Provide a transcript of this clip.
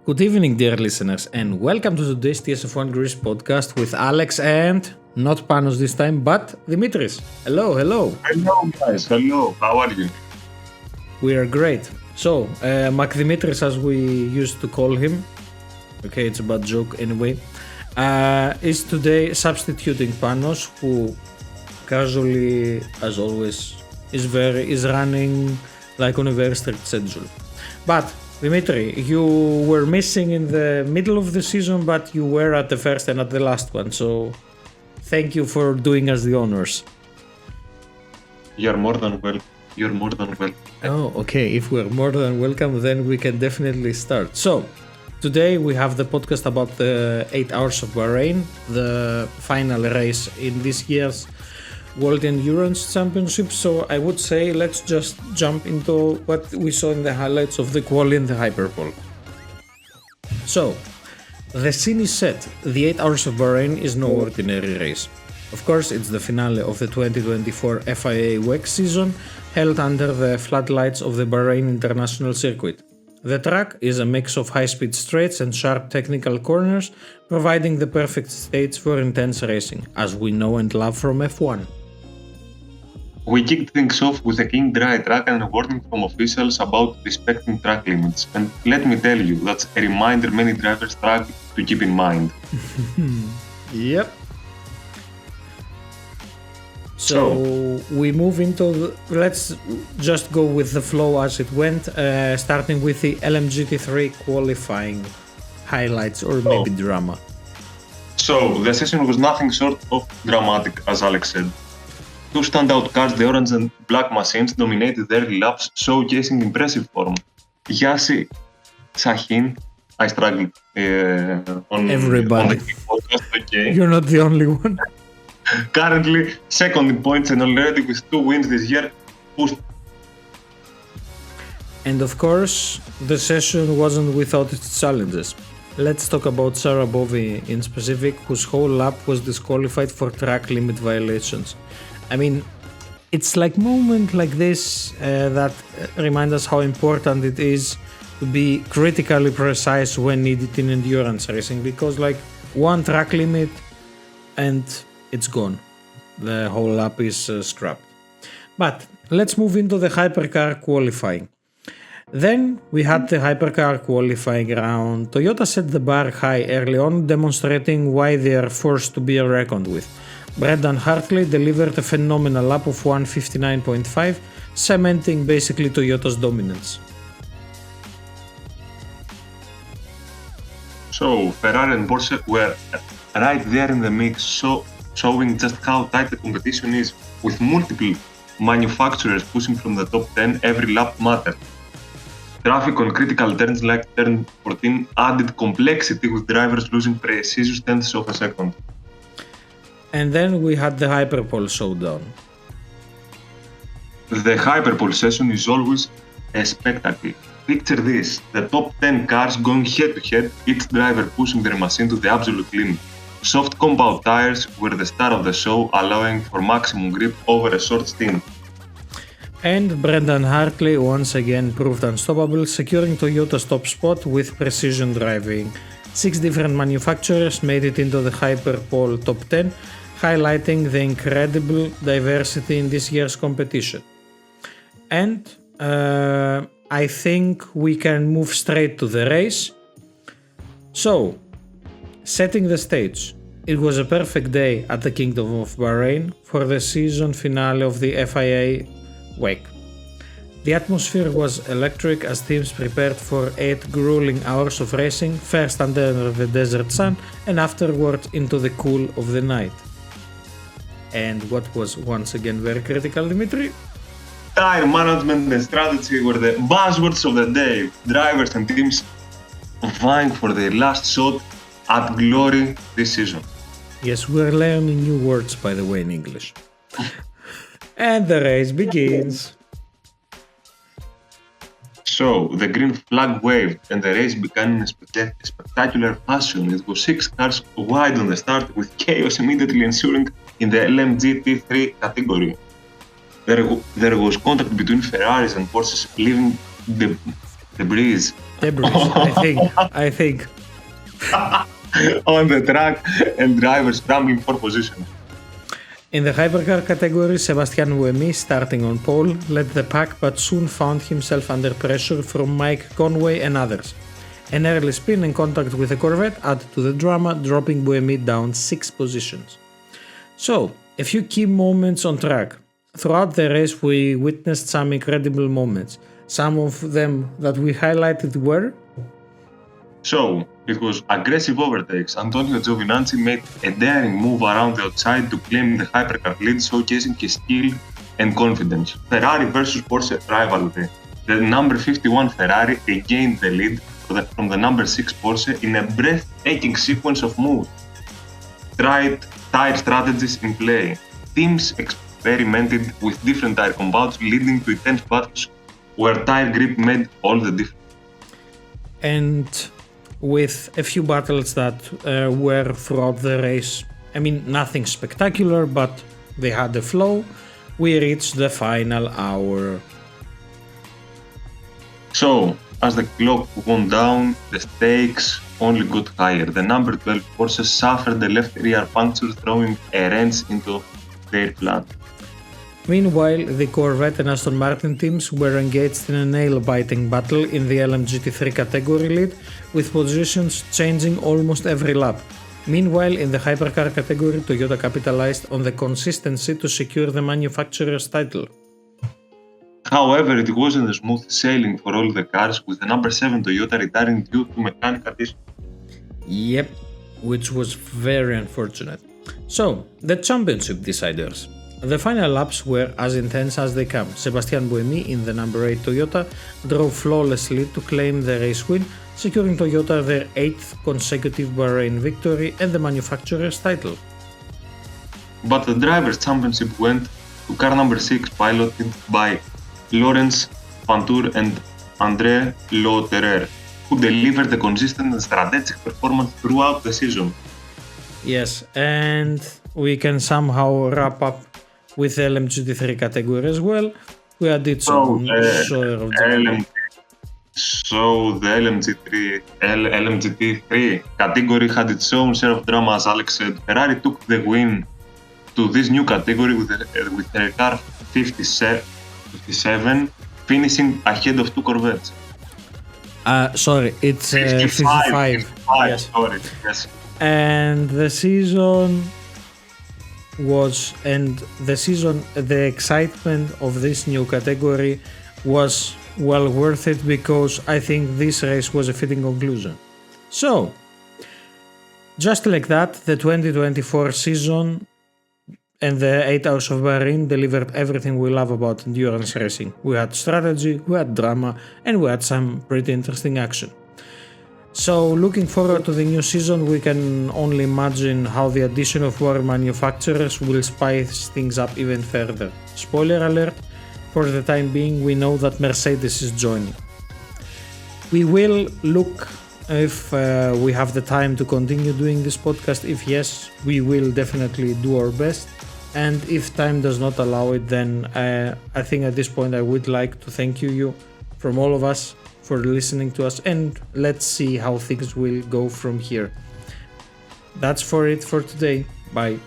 Good evening, dear listeners, and welcome to today's TSF1 Greece podcast with Alex and, not Panos this time, but Dimitris. Hello. Hello, guys. Hello. How are you? We are great. So, Mac Dimitris, as we used to call him, okay, it's a bad joke anyway, is today substituting Panos, who casually, as always, is running like on a very strict schedule. But Dimitri, you were missing in the middle of the season, but you were at the first and at the last one, so thank you for doing us the honors. You're more than welcome. Oh, okay. If we're more than welcome, then we can definitely start. So, today we have the podcast about the 8 Hours of Bahrain, the final race in this year's World Endurance Championship. So I would say let's just jump into what we saw in the highlights of the quali and the hyperpole. So, the scene is set. The 8 Hours of Bahrain is no ordinary race. Of course, it's the finale of the 2024 FIA WEC season, held under the floodlights of the Bahrain International Circuit. The track is a mix of high-speed straights and sharp technical corners, providing the perfect stage for intense racing, as we know and love from F1. We kicked things off with a clean dry track and a warning from officials about respecting track limits. And let me tell you, that's a reminder many drivers struggle to keep in mind. Yep. So we move into let's just go with the flow as it went, starting with the LMGT3 qualifying highlights or maybe drama. So the session was nothing short of dramatic, as Alex said. Two standout cars, the orange and black machines, dominated the early laps, showcasing impressive form. Yassi, Sahin, I struggled on the podcast, okay. You're not the only one. Currently second in points and already with 2 wins this year. And of course, the session wasn't without its challenges. Let's talk about Sarah Bovy in specific, whose whole lap was disqualified for track limit violations. I mean, it's like moments like this that remind us how important it is to be critically precise when needed in endurance racing, because like one track limit and it's gone. The whole lap is scrapped. But let's move into the hypercar qualifying. Then we had the hypercar qualifying round. Toyota set the bar high early on, demonstrating why they are forced to be reckoned with. Brendan Hartley delivered a phenomenal lap of 1:59.5, cementing basically Toyota's dominance. So Ferrari and Porsche were right there in the mix, showing just how tight the competition is, with multiple manufacturers pushing from the top 10 every lap mattered. Traffic on critical turns like turn 14 added complexity, with drivers losing precious tenths of a second. And then we had the hyperpole showdown. The hyperpole session is always a spectacle. Picture this, the top 10 cars going head to head, each driver pushing their machine to the absolute limit. Soft compound tires were the star of the show, allowing for maximum grip over a short stint. And Brendan Hartley once again proved unstoppable, securing Toyota's top spot with precision driving. 6 different manufacturers made it into the hyperpole top 10, highlighting the incredible diversity in this year's competition. And I think we can move straight to the race. So, setting the stage, it was a perfect day at the Kingdom of Bahrain for the season finale of the FIA WEC. The atmosphere was electric as teams prepared for 8 grueling hours of racing, first under the desert sun and afterwards into the cool of the night. And what was once again very critical, Dimitri? Tire management and strategy were the buzzwords of the day. Drivers and teams vying for their last shot at glory this season. Yes, we're learning new words, by the way, in English. And the race begins. So, the green flag waved and the race began in a spectacular fashion. It was 6 cars wide on the start, with chaos immediately ensuing in the LMGT3 category. There was contact between Ferraris and Porsches, leaving the breeze Debris, I think. On the track and drivers scrambling for position. In the hypercar category, Sebastian Buemi, starting on pole, led the pack but soon found himself under pressure from Mike Conway and others. An early spin in contact with a Corvette added to the drama, dropping Buemi down 6 positions. So, a few key moments on track. Throughout the race we witnessed some incredible moments. Some of them that we highlighted were... So, it was aggressive overtakes. Antonio Giovinazzi made a daring move around the outside to claim the hypercar lead, showcasing his skill and confidence. Ferrari versus Porsche rivalry. The number 51 Ferrari regained the lead from the number 6 Porsche in a breathtaking sequence of moves. Tried tire strategies in play. Teams experimented with different tire compounds, leading to intense battles where tire grip made all the difference. And with a few battles that were throughout the race, I mean, nothing spectacular, but they had a flow, we reached the final hour. So, as the clock went down, the stakes only got higher. The number 12 Porsche suffered a left rear puncture, throwing a wrench into their plan. Meanwhile, the Corvette and Aston Martin teams were engaged in a nail-biting battle in the LMGT3 category lead, with positions changing almost every lap. Meanwhile, in the hypercar category, Toyota capitalized on the consistency to secure the manufacturer's title. However, it wasn't smooth sailing for all the cars, with the number 7 Toyota retiring due to mechanical issues. Yep, which was very unfortunate. So, the championship deciders. The final laps were as intense as they come. Sebastian Buemi in the number 8 Toyota drove flawlessly to claim the race win, securing Toyota their 8th consecutive Bahrain victory and the manufacturer's title. But the Drivers' Championship went to car number 6, piloted by Laurence, Vantour and André Lotterer, who delivered a consistent and strategic performance throughout the season. Yes, and we can somehow wrap up with the LMGT3 category as well. We added some sort of... So the LMGT3 category had its own share of drama, as Alex said. Ferrari took the win to this new category with their car 57, finishing ahead of 2 Corvettes. Sorry, it's 55. Yes. Sorry, yes. And the excitement of this new category was well worth it, because I think this race was a fitting conclusion. So, just like that, the 2024 season and the 8 Hours of Bahrain delivered everything we love about endurance racing. We had strategy, we had drama, and we had some pretty interesting action. So, looking forward to the new season, we can only imagine how the addition of more manufacturers will spice things up even further. Spoiler alert, for the time being, we know that Mercedes is joining. We will look if we have the time to continue doing this podcast. If yes, we will definitely do our best. And if time does not allow it, then I think at this point I would like to thank you from all of us for listening to us, and let's see how things will go from here. That's for it for today. Bye.